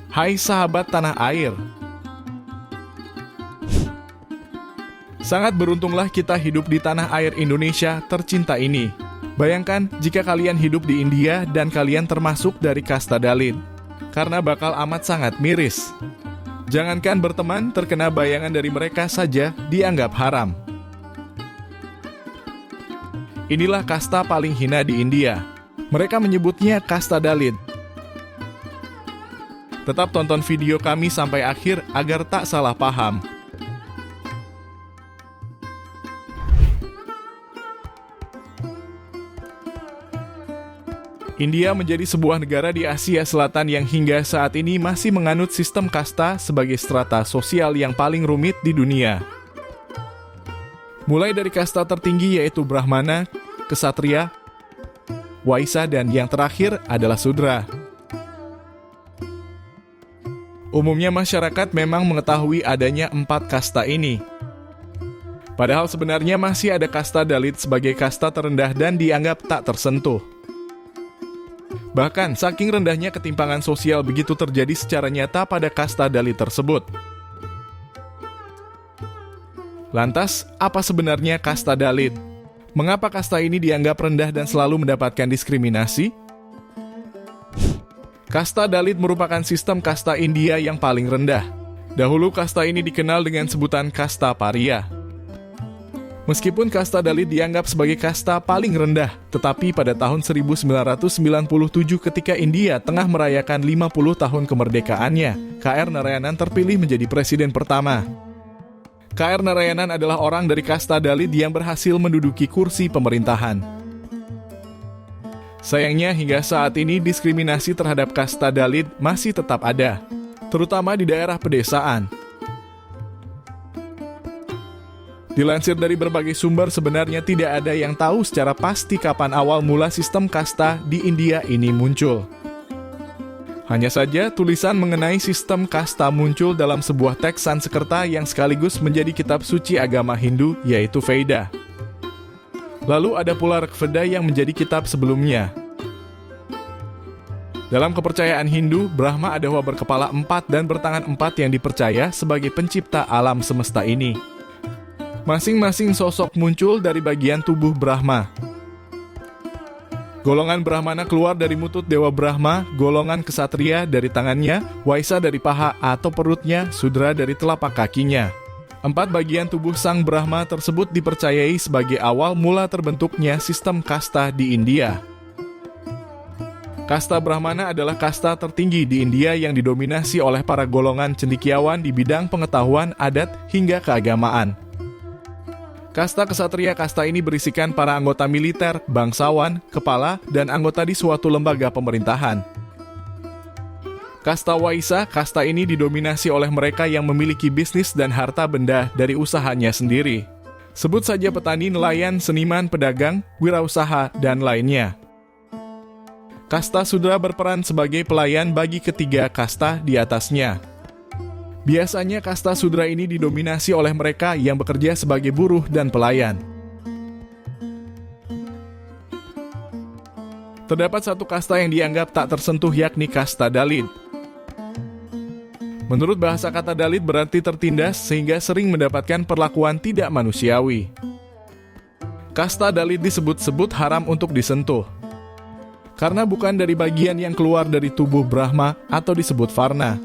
Hai sahabat tanah air. Sangat beruntunglah kita hidup di tanah air Indonesia tercinta ini. Bayangkan jika kalian hidup di India dan kalian termasuk dari kasta Dalit. Karena bakal amat sangat miris. Jangankan berteman, terkena bayangan dari mereka saja dianggap haram. Inilah kasta paling hina di India. Mereka menyebutnya kasta Dalit. Tetap tonton video kami sampai akhir agar tak salah paham. India menjadi sebuah negara di Asia Selatan yang hingga saat ini masih menganut sistem kasta sebagai strata sosial yang paling rumit di dunia. Mulai dari kasta tertinggi yaitu Brahmana, Ksatria, Waisya, dan yang terakhir adalah Sudra. Umumnya masyarakat memang mengetahui adanya 4 kasta ini. Padahal sebenarnya masih ada kasta Dalit sebagai kasta terendah dan dianggap tak tersentuh. Bahkan saking rendahnya ketimpangan sosial begitu terjadi secara nyata pada kasta Dalit tersebut. Lantas, apa sebenarnya kasta Dalit? Mengapa kasta ini dianggap rendah dan selalu mendapatkan diskriminasi? Kasta Dalit merupakan sistem kasta India yang paling rendah. Dahulu kasta ini dikenal dengan sebutan kasta paria. Meskipun kasta Dalit dianggap sebagai kasta paling rendah, tetapi pada tahun 1997 ketika India tengah merayakan 50 tahun kemerdekaannya, K.R. Narayanan terpilih menjadi presiden pertama. K.R. Narayanan adalah orang dari kasta Dalit yang berhasil menduduki kursi pemerintahan. Sayangnya hingga saat ini diskriminasi terhadap kasta Dalit masih tetap ada, terutama di daerah pedesaan. Dilansir dari berbagai sumber, sebenarnya tidak ada yang tahu secara pasti kapan awal mula sistem kasta di India ini muncul. Hanya saja tulisan mengenai sistem kasta muncul dalam sebuah teks Sanskerta yang sekaligus menjadi kitab suci agama Hindu, yaitu Veda. Lalu ada pula Rigveda yang menjadi kitab sebelumnya. Dalam kepercayaan Hindu, Brahma adalah berkepala 4 dan bertangan 4 yang dipercaya sebagai pencipta alam semesta ini. Masing-masing sosok muncul dari bagian tubuh Brahma. Golongan Brahmana keluar dari mutut Dewa Brahma, golongan Ksatria dari tangannya, Waisya dari paha atau perutnya, Sudra dari telapak kakinya. 4 bagian tubuh sang Brahma tersebut dipercayai sebagai awal mula terbentuknya sistem kasta di India. Kasta Brahmana adalah kasta tertinggi di India yang didominasi oleh para golongan cendekiawan di bidang pengetahuan, adat, hingga keagamaan. Kasta Ksatria, kasta ini berisikan para anggota militer, bangsawan, kepala, dan anggota di suatu lembaga pemerintahan. Kasta Waisya, kasta ini didominasi oleh mereka yang memiliki bisnis dan harta benda dari usahanya sendiri. Sebut saja petani, nelayan, seniman, pedagang, wirausaha, dan lainnya. Kasta Sudra berperan sebagai pelayan bagi ketiga kasta di atasnya. Biasanya kasta Sudra ini didominasi oleh mereka yang bekerja sebagai buruh dan pelayan. Terdapat satu kasta yang dianggap tak tersentuh, yakni kasta Dalit. Menurut bahasa kata Dalit berarti tertindas sehingga sering mendapatkan perlakuan tidak manusiawi. Kasta Dalit disebut-sebut haram untuk disentuh. Karena bukan dari bagian yang keluar dari tubuh Brahma atau disebut Varna.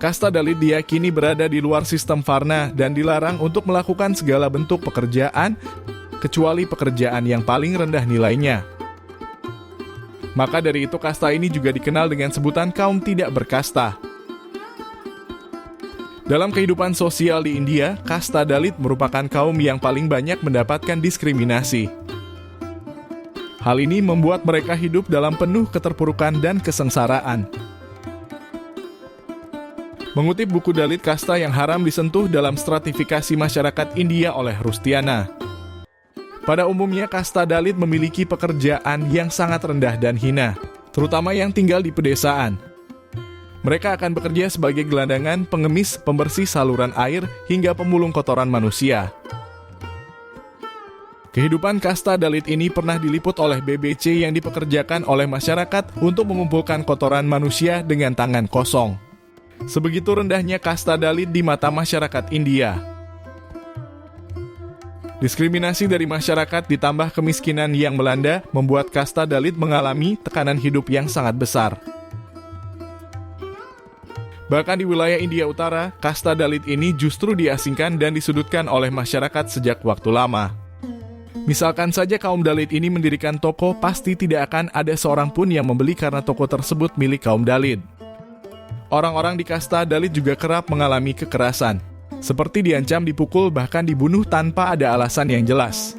Kasta Dalit diyakini berada di luar sistem Varna dan dilarang untuk melakukan segala bentuk pekerjaan, kecuali pekerjaan yang paling rendah nilainya. Maka dari itu kasta ini juga dikenal dengan sebutan kaum tidak berkasta. Dalam kehidupan sosial di India, kasta Dalit merupakan kaum yang paling banyak mendapatkan diskriminasi. Hal ini membuat mereka hidup dalam penuh keterpurukan dan kesengsaraan. Mengutip buku Dalit, kasta yang haram disentuh dalam stratifikasi masyarakat India oleh Rustiana. Pada umumnya, kasta Dalit memiliki pekerjaan yang sangat rendah dan hina, terutama yang tinggal di pedesaan. Mereka akan bekerja sebagai gelandangan, pengemis, pembersih saluran air, hingga pemulung kotoran manusia. Kehidupan kasta Dalit ini pernah diliput oleh BBC yang dipekerjakan oleh masyarakat untuk mengumpulkan kotoran manusia dengan tangan kosong. Sebegitu rendahnya kasta Dalit di mata masyarakat India. Diskriminasi dari masyarakat ditambah kemiskinan yang melanda membuat kasta Dalit mengalami tekanan hidup yang sangat besar. Bahkan di wilayah India Utara, kasta Dalit ini justru diasingkan dan disudutkan oleh masyarakat sejak waktu lama. Misalkan saja kaum Dalit ini mendirikan toko, pasti tidak akan ada seorang pun yang membeli karena toko tersebut milik kaum Dalit. Orang-orang di kasta Dalit juga kerap mengalami kekerasan, seperti diancam dipukul bahkan dibunuh tanpa ada alasan yang jelas.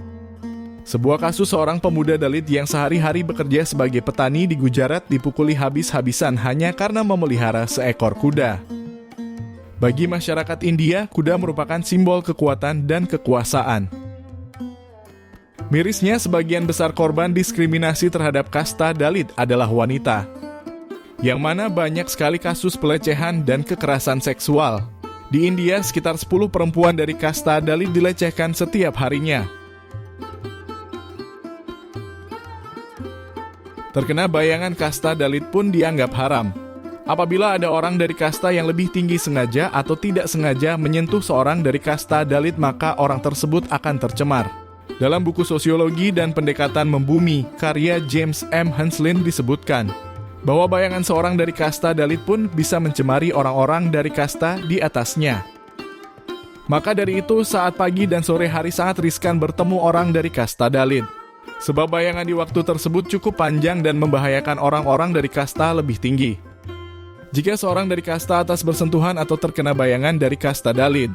Sebuah kasus seorang pemuda Dalit yang sehari-hari bekerja sebagai petani di Gujarat dipukuli habis-habisan hanya karena memelihara seekor kuda. Bagi masyarakat India, kuda merupakan simbol kekuatan dan kekuasaan. Mirisnya, sebagian besar korban diskriminasi terhadap kasta Dalit adalah wanita, yang mana banyak sekali kasus pelecehan dan kekerasan seksual. Di India, sekitar 10 perempuan dari kasta Dalit dilecehkan setiap harinya. Terkena bayangan kasta Dalit pun dianggap haram. Apabila ada orang dari kasta yang lebih tinggi sengaja atau tidak sengaja menyentuh seorang dari kasta Dalit, maka orang tersebut akan tercemar. Dalam buku Sosiologi dan Pendekatan Membumi, karya James M. Henslin disebutkan bahwa bayangan seorang dari kasta Dalit pun bisa mencemari orang-orang dari kasta di atasnya. Maka dari itu, saat pagi dan sore hari sangat riskan bertemu orang dari kasta Dalit. Sebab bayangan di waktu tersebut cukup panjang dan membahayakan orang-orang dari kasta lebih tinggi. Jika seorang dari kasta atas bersentuhan atau terkena bayangan dari kasta Dalit,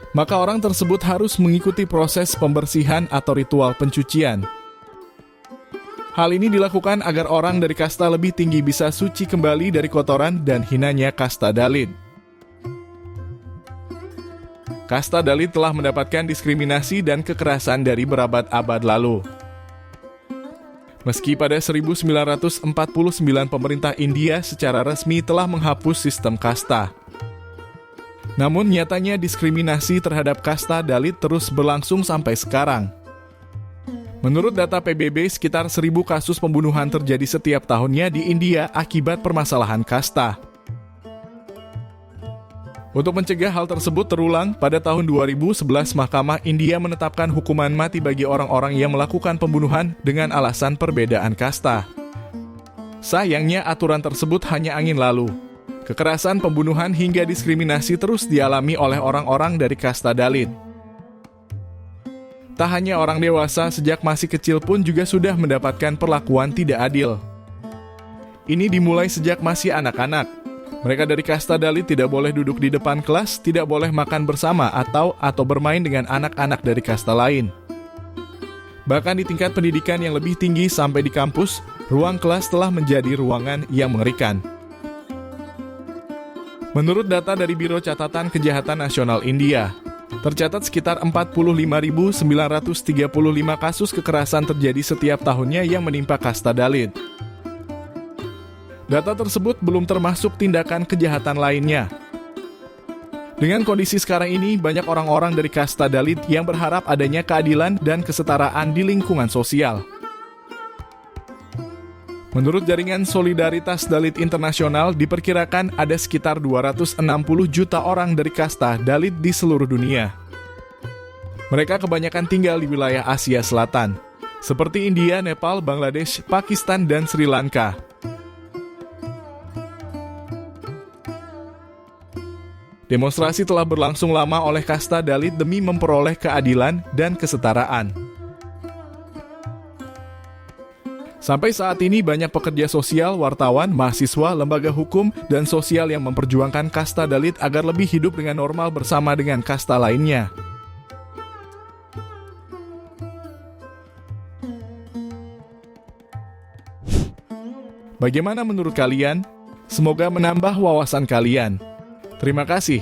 maka orang tersebut harus mengikuti proses pembersihan atau ritual pencucian. Hal ini dilakukan agar orang dari kasta lebih tinggi bisa suci kembali dari kotoran dan hinanya kasta Dalit. Kasta Dalit telah mendapatkan diskriminasi dan kekerasan dari berabad-abad lalu. Meski pada 1949 pemerintah India secara resmi telah menghapus sistem kasta, namun nyatanya diskriminasi terhadap kasta Dalit terus berlangsung sampai sekarang. Menurut data PBB, sekitar 1.000 kasus pembunuhan terjadi setiap tahunnya di India akibat permasalahan kasta. Untuk mencegah hal tersebut terulang, pada tahun 2011 Mahkamah India menetapkan hukuman mati bagi orang-orang yang melakukan pembunuhan dengan alasan perbedaan kasta. Sayangnya aturan tersebut hanya angin lalu. Kekerasan, pembunuhan hingga diskriminasi terus dialami oleh orang-orang dari kasta Dalit. Tak hanya orang dewasa, sejak masih kecil pun juga sudah mendapatkan perlakuan tidak adil. Ini dimulai sejak masih anak-anak. Mereka dari kasta Dalit tidak boleh duduk di depan kelas, tidak boleh makan bersama atau bermain dengan anak-anak dari kasta lain. Bahkan di tingkat pendidikan yang lebih tinggi sampai di kampus, ruang kelas telah menjadi ruangan yang mengerikan. Menurut data dari Biro Catatan Kejahatan Nasional India, tercatat sekitar 45.935 kasus kekerasan terjadi setiap tahunnya yang menimpa kasta Dalit. Data tersebut belum termasuk tindakan kejahatan lainnya. Dengan kondisi sekarang ini, banyak orang-orang dari kasta Dalit yang berharap adanya keadilan dan kesetaraan di lingkungan sosial. Menurut jaringan Solidaritas Dalit Internasional, diperkirakan ada sekitar 260 juta orang dari kasta Dalit di seluruh dunia. Mereka kebanyakan tinggal di wilayah Asia Selatan, seperti India, Nepal, Bangladesh, Pakistan, dan Sri Lanka. Demonstrasi telah berlangsung lama oleh kasta Dalit demi memperoleh keadilan dan kesetaraan. Sampai saat ini banyak pekerja sosial, wartawan, mahasiswa, lembaga hukum, dan sosial yang memperjuangkan kasta Dalit agar lebih hidup dengan normal bersama dengan kasta lainnya. Bagaimana menurut kalian? Semoga menambah wawasan kalian. Terima kasih.